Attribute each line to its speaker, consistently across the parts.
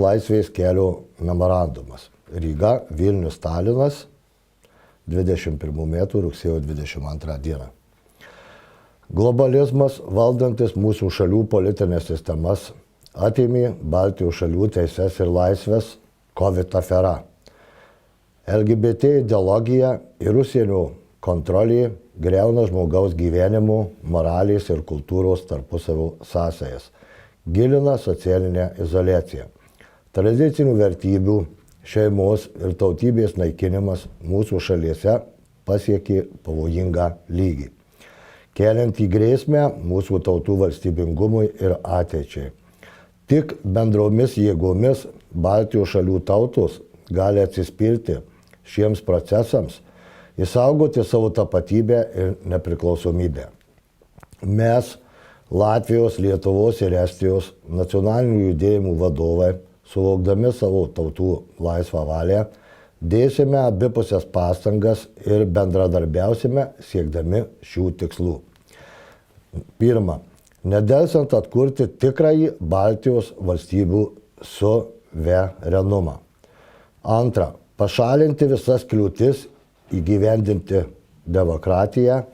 Speaker 1: laisvės kelio memorandumas. Ryga, Vilnius, Talinas, 21 metų rugsėjo 22 dieną. Globalizmas, valdantis mūsų šalių politinės sistemas, atėmė Baltijos šalių teises ir laisvės COVID afera. LGBT ideologija ir užsienio kontrolė griauna žmogaus gyvenimo, moralės ir kultūros tarpusavio sąsajas, gilina socialinę izoliaciją. Tradicinių vertybių, šeimos ir tautybės naikinimas mūsų šalyse pasiekė pavojingą lygį, keliant į grėsmę mūsų tautų valstybingumui ir ateičiai. Tik bendromis jėgomis Baltijos šalių tautos gali atsispirti šiems procesams, išsaugoti savo tapatybę ir nepriklausomybę. Mes, Latvijos, Lietuvos ir Estijos nacionalinių judėjimų vadovai, suvokdami savo tautų laisvą valią, dėsime abipusės pastangas ir bendradarbiausime siekdami šių tikslų. Pirma, nedelsiant atkurti tikrąjį Baltijos valstybių suverenumą. Antra, pašalinti visas kliūtis įgyvendinti demokratiją,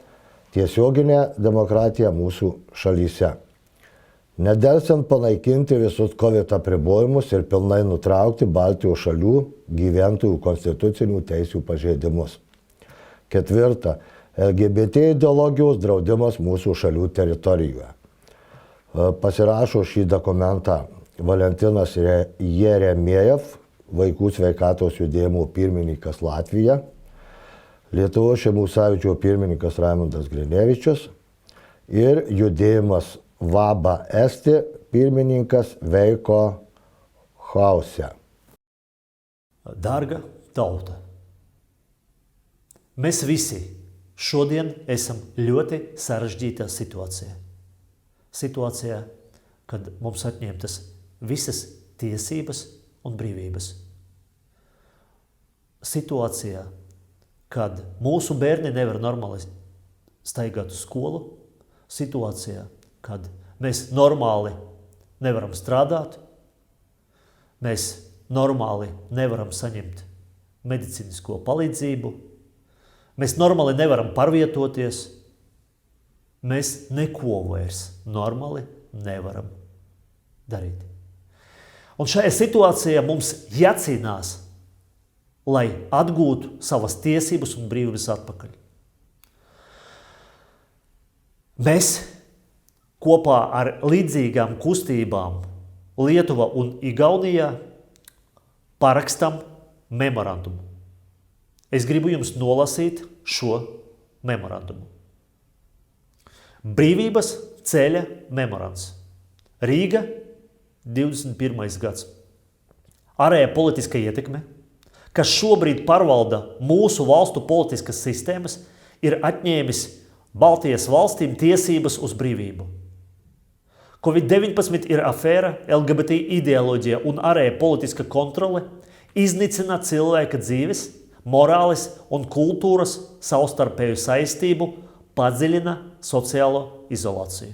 Speaker 1: tiesioginę demokratiją mūsų šalyse. Nedelsiant panaikinti visus COVID apribojimus ir pilnai nutraukti Baltijos šalių gyventojų konstitucinių teisių pažeidimus. Ketvirta, LGBT ideologijos draudimas mūsų šalių teritorijoje. Pasirašo šį dokumentą Valentinas Jeremiejev, Vaikų sveikatos judėjimo pirmininkas Latvija, Lietuvos šeimų sąjūdžio pirmininkas Raimundas Grinevičius ir judėjimas Vaba Esti pirmininkas Veiko Hause.
Speaker 2: Dārga tauta, mēs visi šodien esam ļoti sarežģītā situācijā. Situācijā, kad mums atņemtas visas tiesības un brīvības. Situācijā, kad mūsu bērni nevar normāli staigāt uz skolu. Situācijā, kad mēs normāli nevaram strādāt. Mēs normāli nevaram saņemt medicīnisko palīdzību. Mēs normāli nevaram pārvietoties. Mēs neko vairs normāli nevaram darīt. Un šajā situācijā mums jācīnās, lai atgūtu savas tiesības un brīvības atpakaļ. Mēs kopā ar līdzīgām kustībām Lietuva un Igaunijā parakstam memorandumu. Es gribu jums nolasīt šo memorandumu. Brīvības ceļa memorands. Rīga, 21. gads. Ārējā politiskā ietekme, kas šobrīd pārvalda mūsu valstu politiskas sistēmas, ir atņēmis Baltijas valstīm tiesības uz brīvību. Covid-19 ir afēra, LGBT ideoloģija un ārēja politiska kontrole iznīcina cilvēka dzīves, morāles un kultūras savstarpēju saistību, padziļina sociālo izolāciju.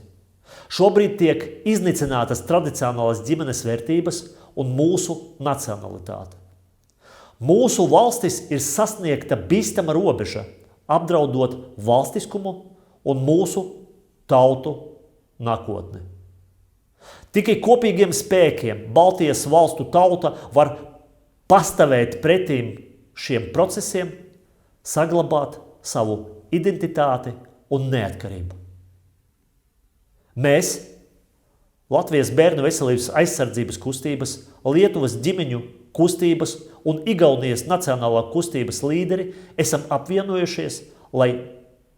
Speaker 2: Šobrīd tiek iznīcinātas tradicionālas ģimenes vērtības un mūsu nacionalitāte. Mūsu valstis ir sasniegta bīstama robeža, apdraudot valstiskumu un mūsu tautu nākotni. Tikai kopīgiem spēkiem Baltijas valstu tauta var pastāvēt pretīm šiem procesiem, saglabāt savu identitāti un neatkarību. Mēs, Latvijas bērnu veselības aizsardzības kustības, Lietuvas ģimeņu kustības un Igaunijas nacionālā kustības līderi esam apvienojušies, lai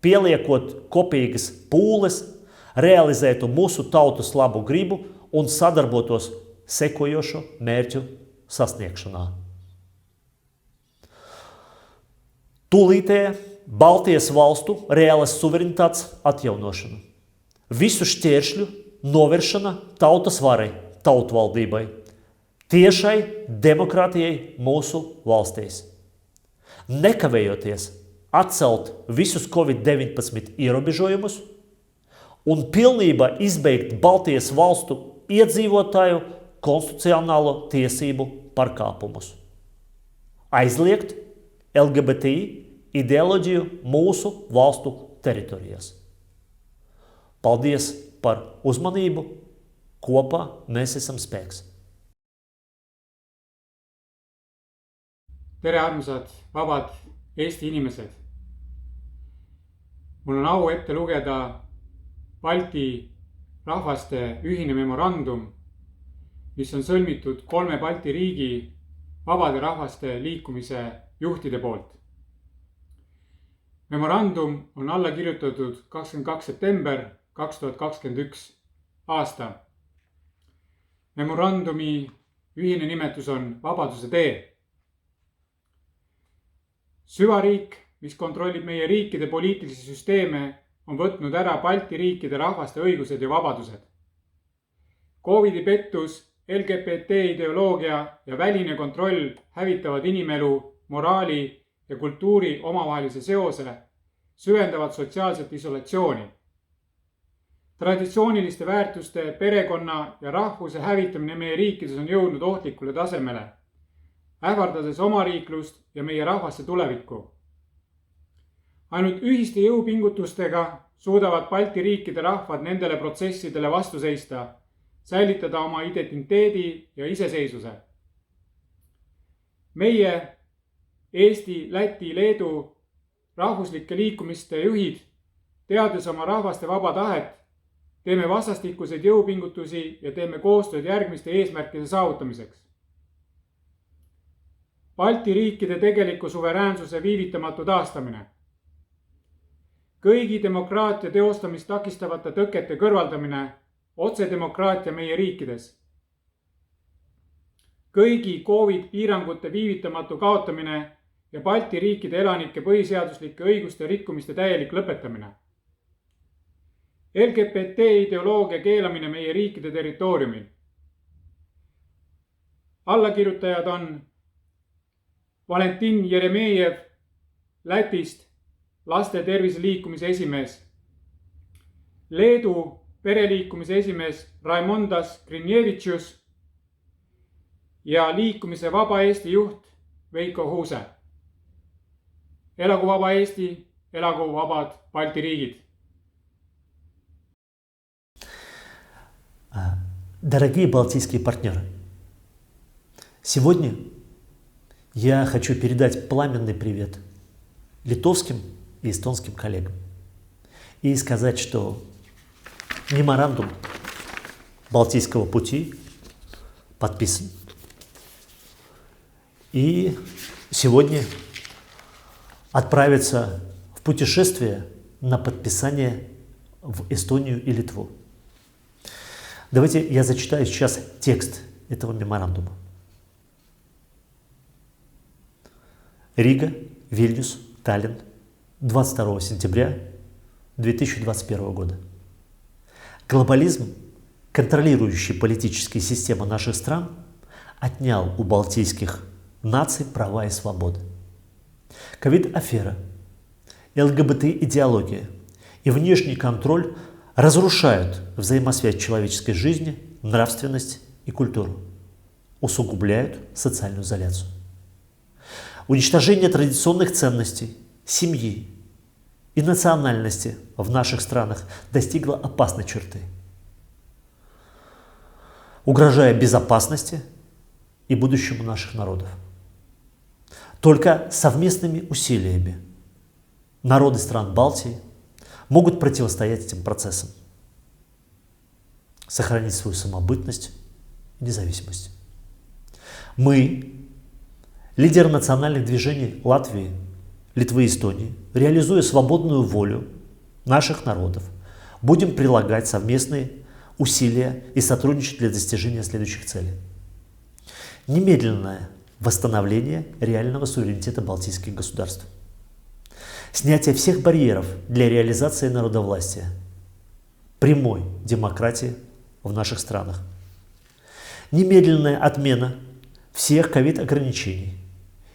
Speaker 2: pieliekot kopīgas pūles, realizētu mūsu tautas labu gribu un sadarbotos sekojošo mērķu sasniegšanā. Tūlītēja Baltijas valstu reālas suverenitātes atjaunošana. Visu šķēršļu novēršana tautas varai, tautvaldībai, tiešai demokrātijai mūsu valstīs. Nekavējoties atcelt visus Covid-19 ierobežojumus un pilnībā izbeigt Baltijas valstu iedzīvotāju konstitucionālo tiesību pārkāpumus. Aizliegt LGBTI ideoloģiju mūsu valstu teritorijās. Paldies par uzmanību! Kopā mēs esam spēks!
Speaker 3: Tere, armsad, vabad Eesti inimesed! Mul on au ette lugeda Balti rahvaste ühine memorandum, mis on sõlmitud 3 Balti riigi vabade rahvaste liikumise juhtide poolt. Memorandum on alla kirjutatud 22. september 2021 aasta. Memorandumi ühine nimetus on Vabaduse tee. Süvariik, mis kontrollib meie riikide poliitilisi süsteeme, on võtnud ära Balti riikide rahvaste õigused ja vabadused. Covidi pettus, LGBT ideoloogia ja väline kontroll hävitavad inimelu, moraali ja kultuuri omavahelise seose, süvendavad sotsiaalset isolatsiooni. Traditsiooniliste väärtuste, perekonna ja rahvuse hävitamine meie riikides on jõudnud ohtlikule tasemele, ähvardades omariiklust ja meie rahvaste tulevikku. Ainult ühiste jõupingutustega suudavad Balti riikide rahvad nendele protsessidele vastu seista, säilitada oma identiteedi ja iseseisvuse. Meie, Eesti, Läti, Leedu rahvuslike liikumiste juhid, teades oma rahvaste vaba tahet, teeme vastastikuseid jõupingutusi ja teeme koostööd järgmiste eesmärkide saavutamiseks. Balti riikide tegeliku suveräänsuse viivitamatu taastamine. Kõigi demokraatia teostamist takistavate tõkete kõrvaldamine, otsedemokraatia meie riikides. Kõigi COVID piirangute viivitamatu kaotamine ja Balti riikide elanike põhiseaduslike õiguste rikkumiste täielik lõpetamine. LGBT ideoloogia keelamine meie riikide territooriumil. Allakirjutajad on Valentin Jeremejev Lätist, laste tervise liikumise esimees, Leedu pereliikumise esimees Raimondas Grinjevitšus ja liikumise Vaba Eesti juht Veiko Huuse. Elagu Vaba Eesti, elagu vabad Balti riigid!
Speaker 2: Дорогие балтийские партнеры, сегодня я хочу передать пламенный привет литовским и эстонским коллегам и сказать, что меморандум Балтийского пути подписан. И сегодня отправиться в путешествие на подписание в Эстонию и Литву. Давайте я зачитаю сейчас текст этого меморандума. Рига, Вильнюс, Таллин, 22 сентября 2021 года. Глобализм, контролирующий политические системы наших стран, отнял у балтийских наций права и свободы. Ковид-афера, ЛГБТ-идеология и внешний контроль разрушают взаимосвязь человеческой жизни, нравственность и культуру, усугубляют социальную изоляцию. Уничтожение традиционных ценностей, семьи и национальности в наших странах достигло опасной черты, угрожая безопасности и будущему наших народов. Только совместными усилиями народы стран Балтии могут противостоять этим процессам, сохранить свою самобытность и независимость. Мы, лидеры национальных движений Латвии, Литвы и Эстонии, реализуя свободную волю наших народов, будем прилагать совместные усилия и сотрудничать для достижения следующих целей. Немедленное восстановление реального суверенитета балтийских государств. Снятие всех барьеров для реализации народовластия, прямой демократии в наших странах. Немедленная отмена всех ковид-ограничений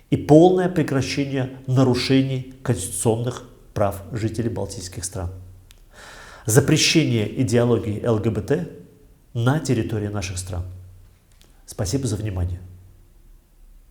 Speaker 2: и полное прекращение нарушений конституционных прав жителей балтийских стран. Запрещение идеологии ЛГБТ на территории наших стран. Спасибо за внимание.